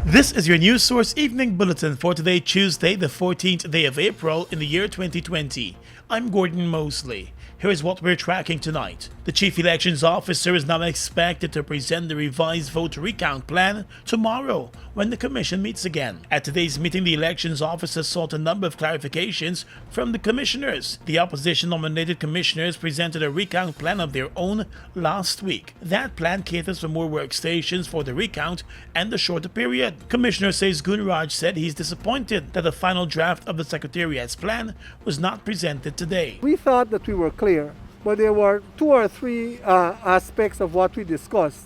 This is your news source evening bulletin for today, Tuesday, the 14th day of April in the year 2020. I'm Gordon Mosley. Here is what we're tracking tonight. The Chief Elections Officer is now expected to present the revised vote recount plan tomorrow when the Commission meets again. At today's meeting, the Elections Officer sought a number of clarifications from the commissioners. The opposition-nominated commissioners presented a recount plan of their own last week. That plan caters for more workstations for the recount and the shorter period. Commissioner Says Gunraj said he's disappointed that the final draft of the Secretariat's plan was not presented today. We thought that we were clear, but there were two or three aspects of what we discussed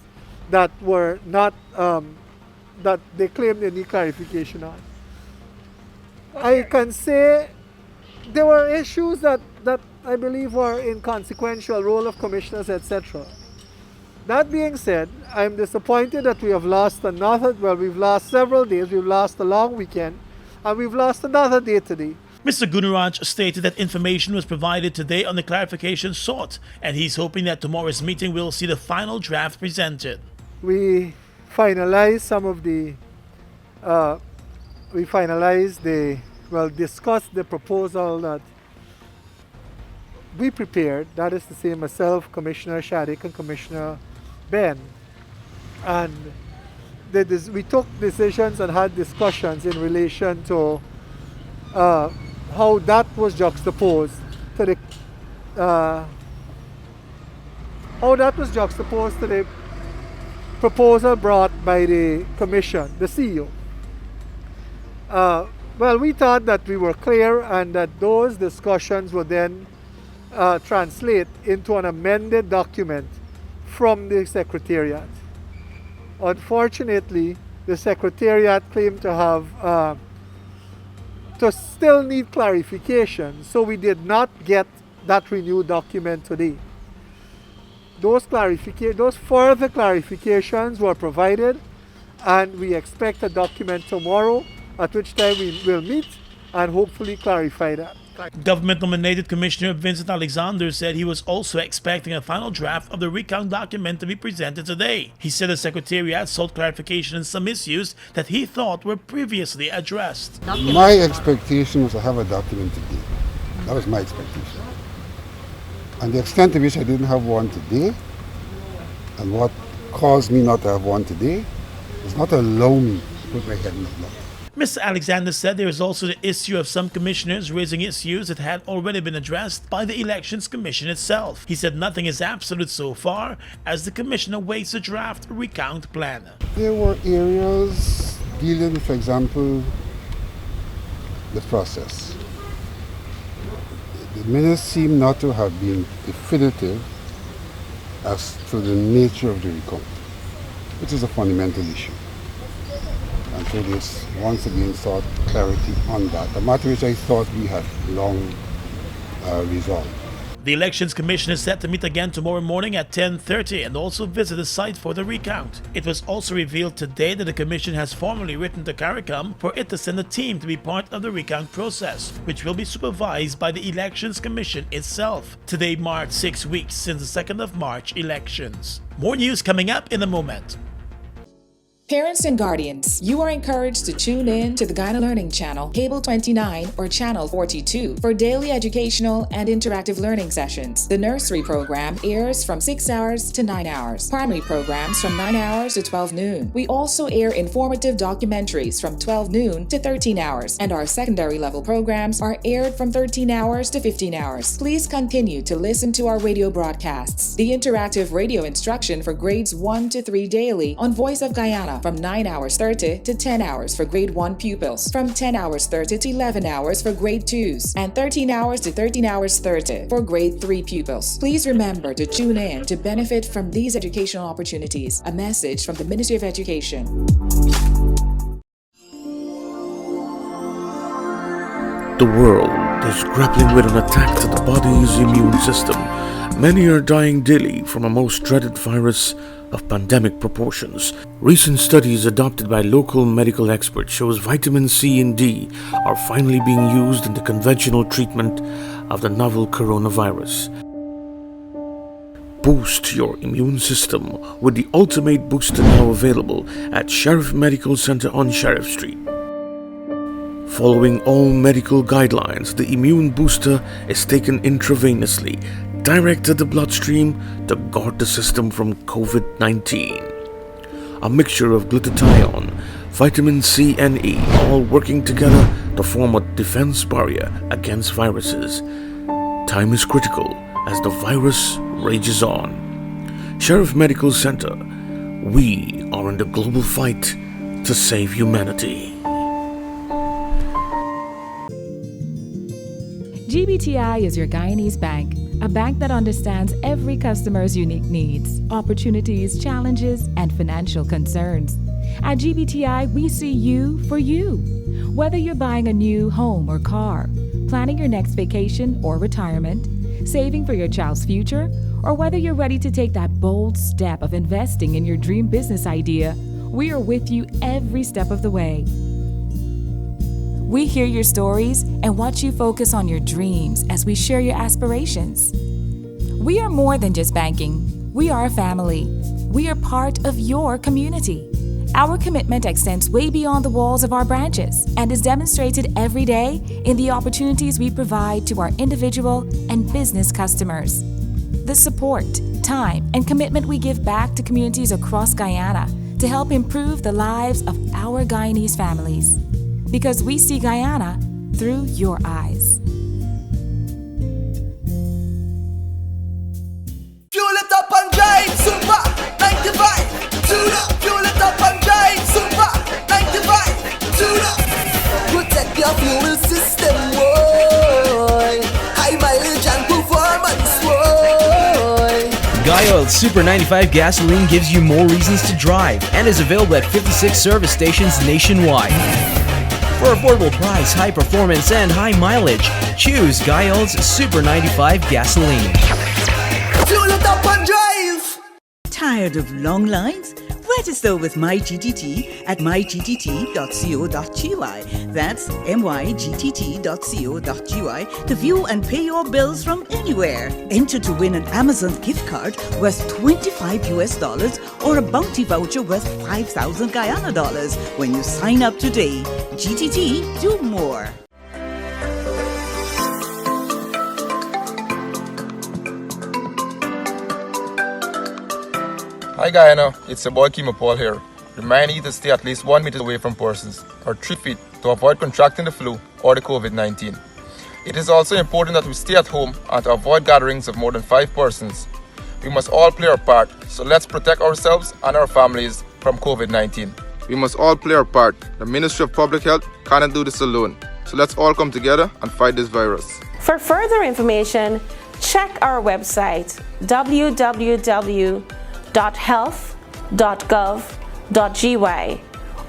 that were not, that they claimed they need clarification on. I can say there were issues that I believe were inconsequential, role of commissioners, etc. That being said, I'm disappointed that we have lost we've lost several days, we've lost a long weekend, and we've lost another day today. Mr. Gunraj stated that information was provided today on the clarification sought, and he's hoping that tomorrow's meeting will see the final draft presented. We finalized discussed the proposal that we prepared, that is to say myself, Commissioner Shadik and Commissioner Ben, and we took decisions and had discussions in relation to how that was juxtaposed to the proposal brought by the Commission, the CEO. Well, we thought that we were clear and that those discussions would then translate into an amended document from the Secretariat. Unfortunately, the Secretariat claimed to have to still need clarification, so we did not get that renewed document today. Those further clarifications were provided, and we expect a document tomorrow, at which time we will meet and hopefully clarify that. Government-nominated Commissioner Vincent Alexander said he was also expecting a final draft of the recount document to be presented today. He said the Secretariat sought clarification on some issues that he thought were previously addressed. My expectation was to have a document today. That was my expectation. And the extent to which I didn't have one today, and what caused me not to have one today, does not allow me to put my head in the blood. Mr. Alexander said there is also the issue of some commissioners raising issues that had already been addressed by the Elections Commission itself. He said nothing is absolute so far as the Commission awaits a draft recount plan. There were areas dealing, for example, the process. The minutes seem not to have been definitive as to the nature of the recount, which is a fundamental issue. And so this once again sought clarity on that, a matter which I thought we had long resolved. The Elections Commission is set to meet again tomorrow morning at 10:30 and also visit the site for the recount. It was also revealed today that the Commission has formally written to CARICOM for it to send a team to be part of the recount process, which will be supervised by the Elections Commission itself. Today marked 6 weeks since the 2nd of March elections. More news coming up in a moment. Parents and guardians, you are encouraged to tune in to the Guyana Learning Channel, Cable 29 or Channel 42 for daily educational and interactive learning sessions. The nursery program airs from 6 hours to 9 hours. Primary programs from 9 hours to 12 noon. We also air informative documentaries from 12 noon to 13 hours, and our secondary level programs are aired from 13 hours to 15 hours. Please continue to listen to our radio broadcasts. The interactive radio instruction for grades 1 to 3 daily on Voice of Guyana from 9 hours 30 to 10 hours for grade 1 pupils, from 10 hours 30 to 11 hours for grade 2s, and 13 hours to 13 hours 30 for grade 3 pupils. Please remember to tune in to benefit from these educational opportunities. A message from the Ministry of Education. The world is grappling with an attack to the body's immune system. Many are dying daily from a most dreaded virus of pandemic proportions. Recent studies adopted by local medical experts shows vitamin C and D are finally being used in the conventional treatment of the novel coronavirus. Boost your immune system with the ultimate booster now available at Sheriff Medical Center on Sheriff Street. Following all medical guidelines, the immune booster is taken intravenously, direct to the bloodstream to guard the system from COVID-19. A mixture of glutathione, vitamin C and E, all working together to form a defense barrier against viruses. Time is critical as the virus rages on. Sheriff Medical Center, we are in the global fight to save humanity. GBTI is your Guyanese bank, a bank that understands every customer's unique needs, opportunities, challenges, and financial concerns. At GBTI, we see you for you. Whether you're buying a new home or car, planning your next vacation or retirement, saving for your child's future, or whether you're ready to take that bold step of investing in your dream business idea, we are with you every step of the way. We hear your stories and watch you focus on your dreams as we share your aspirations. We are more than just banking. We are a family. We are part of your community. Our commitment extends way beyond the walls of our branches and is demonstrated every day in the opportunities we provide to our individual and business customers. The support, time, and commitment we give back to communities across Guyana to help improve the lives of our Guyanese families. Because we see Guyana through your eyes. Fuel it up and drive, super 95. Tune up. Fuel it up and drive, super 95. Tune up. Protect your fuel system, boy. High mileage and performance, boy. Guy Oil Super 95 gasoline gives you more reasons to drive and is available at 56 service stations nationwide. For affordable price, high performance, and high mileage, choose Guy Oil's Super 95 gasoline. Fuel it up and drive. Tired of long lines? Register with MyGTT at mygtt.co.gy. That's mygtt.co.gy to view and pay your bills from anywhere. Enter to win an Amazon gift card worth $25 or a bounty voucher worth 5,000 Guyana dollars when you sign up today. GTT, do more. Hi Guyana, it's your boy Kimo Paul here. Reminding you to stay at least 1 meter away from persons, or 3 feet, to avoid contracting the flu or the COVID-19. It is also important that we stay at home and to avoid gatherings of more than 5 persons. We must all play our part, so let's protect ourselves and our families from COVID-19. We must all play our part. The Ministry of Public Health cannot do this alone, so let's all come together and fight this virus. For further information, check our website www.health.gov.gy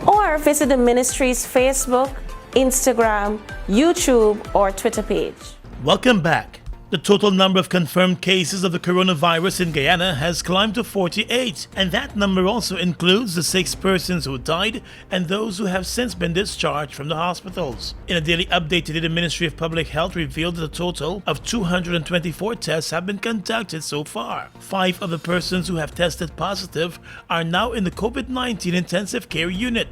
or visit the ministry's Facebook, Instagram, YouTube, or Twitter page. Welcome back. The total number of confirmed cases of the coronavirus in Guyana has climbed to 48, and that number also includes the 6 persons who died and those who have since been discharged from the hospitals. In a daily update today, the Ministry of Public Health revealed that a total of 224 tests have been conducted so far. 5 of the persons who have tested positive are now in the COVID-19 intensive care unit,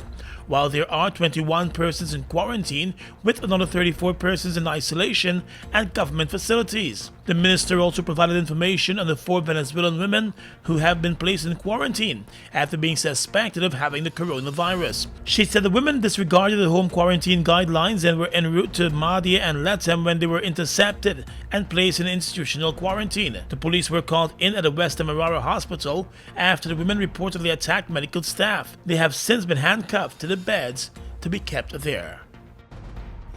while there are 21 persons in quarantine with another 34 persons in isolation at government facilities. The minister also provided information on the 4 Venezuelan women who have been placed in quarantine after being suspected of having the coronavirus. She said the women disregarded the home quarantine guidelines and were en route to Mahdia and Latem when they were intercepted and placed in institutional quarantine. The police were called in at the West Demerara Hospital after the women reportedly attacked medical staff. They have since been handcuffed to the beds to be kept there.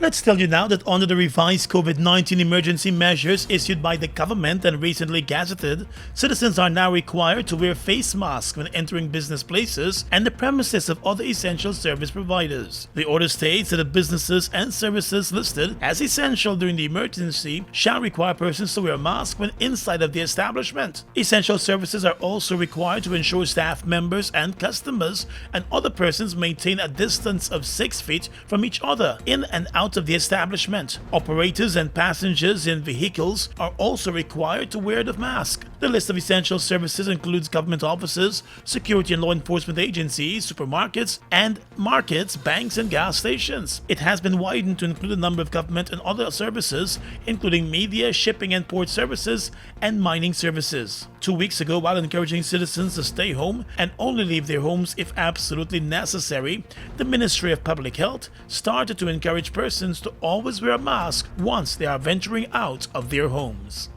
Let's tell you now that under the revised COVID-19 emergency measures issued by the government and recently gazetted, citizens are now required to wear face masks when entering business places and the premises of other essential service providers. The order states that the businesses and services listed as essential during the emergency shall require persons to wear a mask when inside of the establishment. Essential services are also required to ensure staff members and customers and other persons maintain a distance of 6 feet from each other in and out out of the establishment. Operators and passengers in vehicles are also required to wear the mask. The list of essential services includes government offices, security and law enforcement agencies, supermarkets and markets, banks and gas stations. It has been widened to include a number of government and other services, including media, shipping and port services, and mining services. 2 weeks ago, while encouraging citizens to stay home and only leave their homes if absolutely necessary, the Ministry of Public Health started to encourage persons to always wear a mask once they are venturing out of their homes.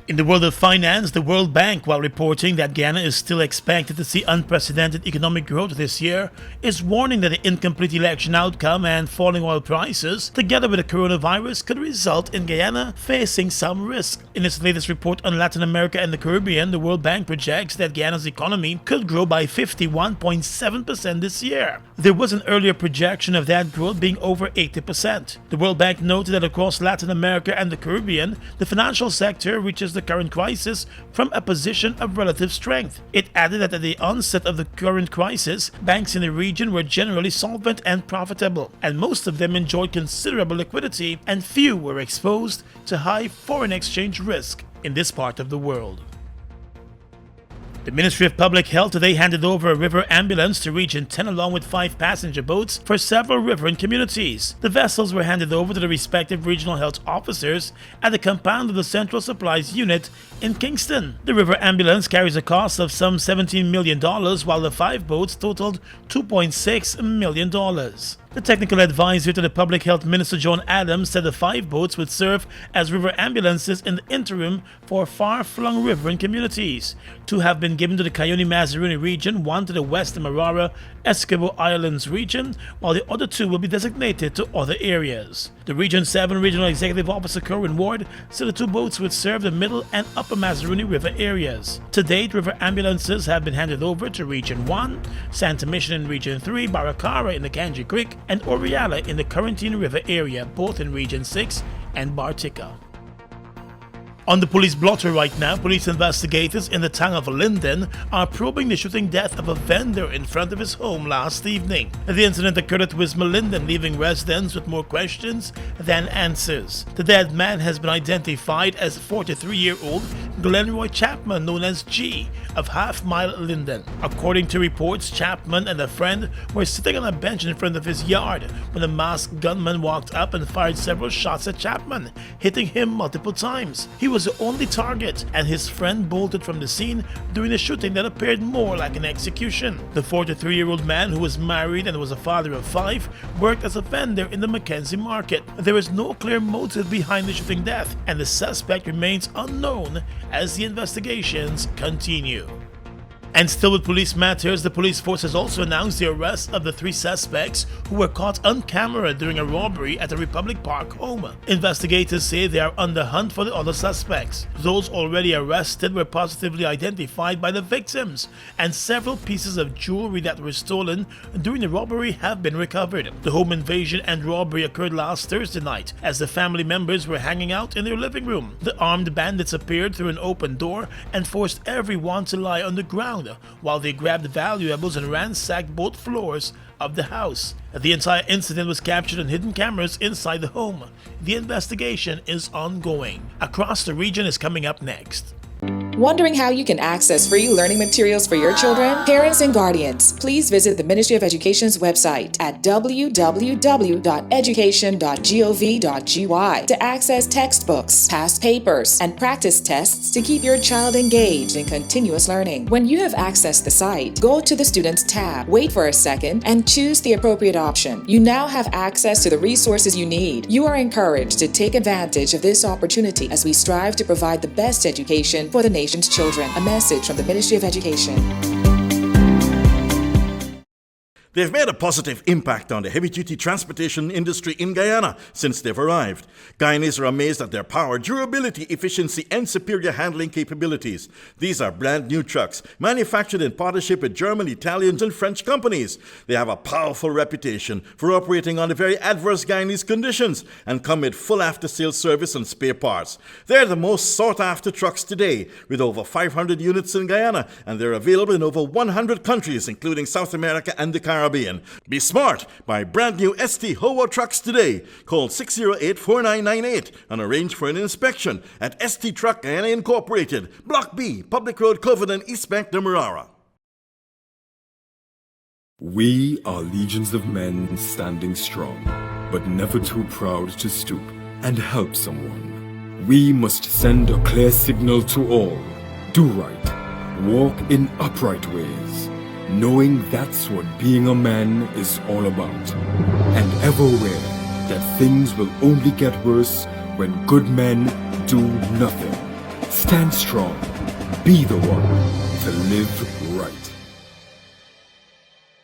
In the world of finance, the World Bank, while reporting that Guyana is still expected to see unprecedented economic growth this year, is warning that the incomplete election outcome and falling oil prices, together with the coronavirus, could result in Guyana facing some risk. In its latest report on Latin America and the Caribbean, the World Bank projects that Guyana's economy could grow by 51.7% this year. There was an earlier projection of that growth being over 80%. The World Bank noted that across Latin America and the Caribbean, the financial sector reaches the current crisis from a position of relative strength. It added that at the onset of the current crisis, banks in the region were generally solvent and profitable, and most of them enjoyed considerable liquidity, and few were exposed to high foreign exchange risk in this part of the world. The Ministry of Public Health today handed over a river ambulance to Region 10 along with 5 passenger boats for several riverine communities. The vessels were handed over to the respective regional health officers at the compound of the Central Supplies Unit in Kingston. The river ambulance carries a cost of some $17 million, while the 5 boats totaled $2.6 million. The technical advisor to the Public Health Minister, John Adams, said the 5 boats would serve as river ambulances in the interim for far-flung riverine communities. 2 have been given to the Cayenne-Mazaruni region, 1 to the West Marara Essequibo Islands region, while the other 2 will be designated to other areas. The Region 7 Regional Executive Officer Kerwin Ward said the 2 boats would serve the Middle and Upper Mazaruni River areas. To date, river ambulances have been handed over to Region 1, Santa Mission in Region 3, Baracara in the Kanji Creek, and Oriala in the Quarantine River area, both in Region 6 and Bartica. On the police blotter right now, police investigators in the town of Linden are probing the shooting death of a vendor in front of his home last evening. The incident occurred at Wisma Linden, leaving residents with more questions than answers. The dead man has been identified as 43-year-old Glenroy Chapman, known as G, of Half Mile Linden. According to reports, Chapman and a friend were sitting on a bench in front of his yard when a masked gunman walked up and fired several shots at Chapman, hitting him multiple times. He was the only target, and his friend bolted from the scene during a shooting that appeared more like an execution. The 43-year-old man, who was married and was a father of 5, worked as a vendor in the Mackenzie market. There is no clear motive behind the shooting death, and the suspect remains unknown as the investigations continue. And still with police matters, the police force has also announced the arrest of the 3 suspects who were caught on camera during a robbery at a Republic Park home. Investigators say they are on the hunt for the other suspects. Those already arrested were positively identified by the victims, and several pieces of jewelry that were stolen during the robbery have been recovered. The home invasion and robbery occurred last Thursday night as the family members were hanging out in their living room. The armed bandits appeared through an open door and forced everyone to lie on the ground while they grabbed valuables and ransacked both floors of the house. The entire incident was captured on hidden cameras inside the home. The investigation is ongoing. Across the Region is coming up next. Wondering how you can access free learning materials for your children? Parents and guardians, please visit the Ministry of Education's website at www.education.gov.gy to access textbooks, past papers, and practice tests to keep your child engaged in continuous learning. When you have accessed the site, go to the Students tab, wait for a second, and choose the appropriate option. You now have access to the resources you need. You are encouraged to take advantage of this opportunity as we strive to provide the best education for the nation's children. A message from the Ministry of Education. They've made a positive impact on the heavy-duty transportation industry in Guyana since they've arrived. Guyanese are amazed at their power, durability, efficiency, and superior handling capabilities. These are brand new trucks, manufactured in partnership with German, Italian, and French companies. They have a powerful reputation for operating under very adverse Guyanese conditions and come with full after-sales service and spare parts. They're the most sought-after trucks today, with over 500 units in Guyana, and they're available in over 100 countries, including South America and the Caribbean. Caribbean. Be smart. Buy brand new ST Howa trucks today. Call 608-4998 and arrange for an inspection at ST Truck Guyana Incorporated, Block B, Public Road, Covenant, East Bank, Demerara. We are legions of men standing strong, but never too proud to stoop and help someone. We must send a clear signal to all. Do right. Walk in upright ways, knowing that's what being a man is all about. And ever aware that things will only get worse when good men do nothing. Stand strong. Be the one to live right.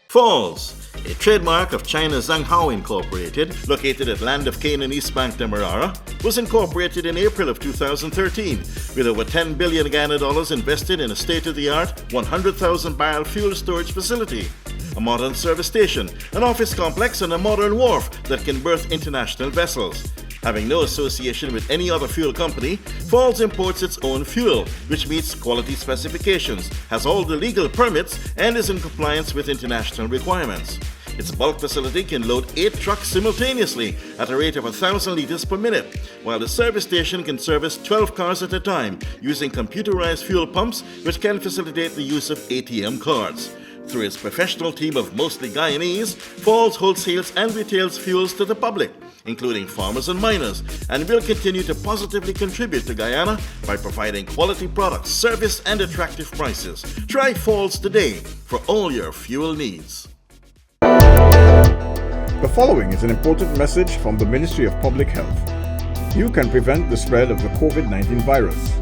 Falls, a trademark of China's Zhanghao Incorporated, located at Land of Canaan, East Bank, Demerara, was incorporated in April of 2013 with over $10 billion Guyana dollars invested in a state-of-the-art 100,000 barrel fuel storage facility, a modern service station, an office complex, and a modern wharf that can berth international vessels. Having no association with any other fuel company, Falls imports its own fuel, which meets quality specifications, has all the legal permits, and is in compliance with international requirements. Its bulk facility can load 8 trucks simultaneously at a rate of 1,000 liters per minute, while the service station can service 12 cars at a time using computerized fuel pumps, which can facilitate the use of ATM cards. Through its professional team of mostly Guyanese, Falls wholesales and retails fuels to the public, including farmers and miners, and will continue to positively contribute to Guyana by providing quality products, service, and attractive prices. Try Falls today for all your fuel needs. The following is an important message from the Ministry of Public Health. You can prevent the spread of the COVID-19 virus.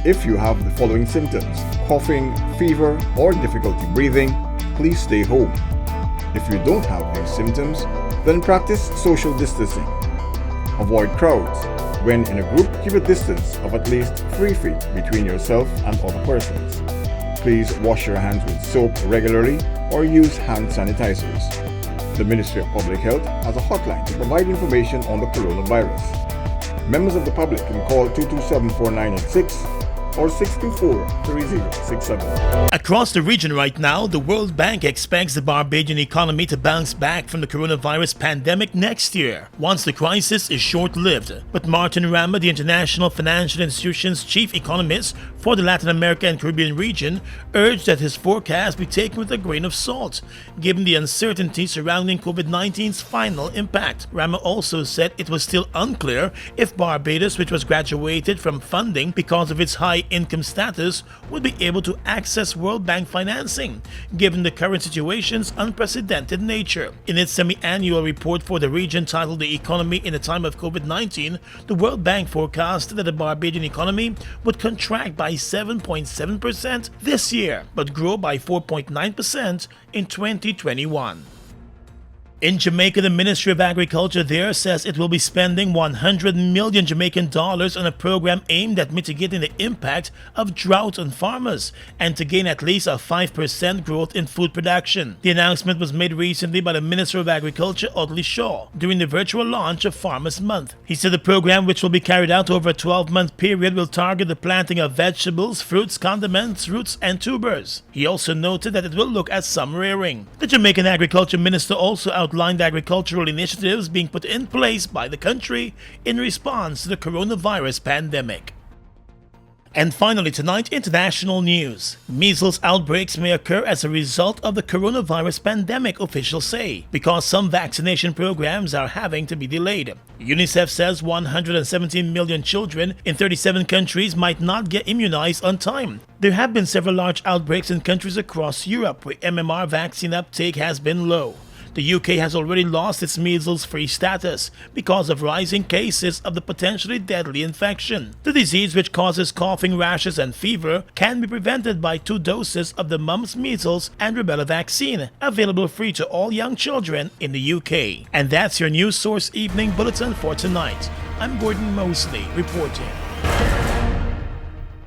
If you have the following symptoms: coughing, fever, or difficulty breathing, please stay home. If you don't have these symptoms, then practice social distancing. Avoid crowds. When in a group, keep a distance of at least 3 feet between yourself and other persons. Please wash your hands with soap regularly or use hand sanitizers. The Ministry of Public Health has a hotline to provide information on the coronavirus. Members of the public can call 227-4986 or 624-3067. Across the region right now, the World Bank expects the Barbadian economy to bounce back from the coronavirus pandemic next year, once the crisis is short-lived. But Martin Rama, the International Financial Institution's chief economist for the Latin America and Caribbean region, urged that his forecast be taken with a grain of salt, given the uncertainty surrounding COVID-19's final impact. Rama also said it was still unclear if Barbados, which was graduated from funding because of its high income status, would be able to access World Bank financing, given the current situation's unprecedented nature. In its semi-annual report for the region titled The Economy in a Time of COVID-19, the World Bank forecasted that the Barbadian economy would contract by 7.7% this year, but grow by 4.9% in 2021. In Jamaica, the Ministry of Agriculture there says it will be spending 100 million Jamaican dollars on a program aimed at mitigating the impact of drought on farmers and to gain at least a 5% growth in food production. The announcement was made recently by the Minister of Agriculture, Audley Shaw, during the virtual launch of Farmers Month. He said the program, which will be carried out over a 12-month period, will target the planting of vegetables, fruits, condiments, roots, and tubers. He also noted that it will look at some rearing. The Jamaican Agriculture Minister also outlined agricultural initiatives being put in place by the country in response to the coronavirus pandemic. And finally tonight, international news. Measles outbreaks may occur as a result of the coronavirus pandemic, officials say, because some vaccination programs are having to be delayed. UNICEF says 117 million children in 37 countries might not get immunized on time. There have been several large outbreaks in countries across Europe where MMR vaccine uptake has been low. The UK has already lost its measles-free status because of rising cases of the potentially deadly infection. The disease, which causes coughing, rashes, and fever, can be prevented by 2 doses of the mumps, measles, and rubella vaccine, available free to all young children in the UK. And that's your News Source Evening Bulletin for tonight. I'm Gordon Mosley reporting.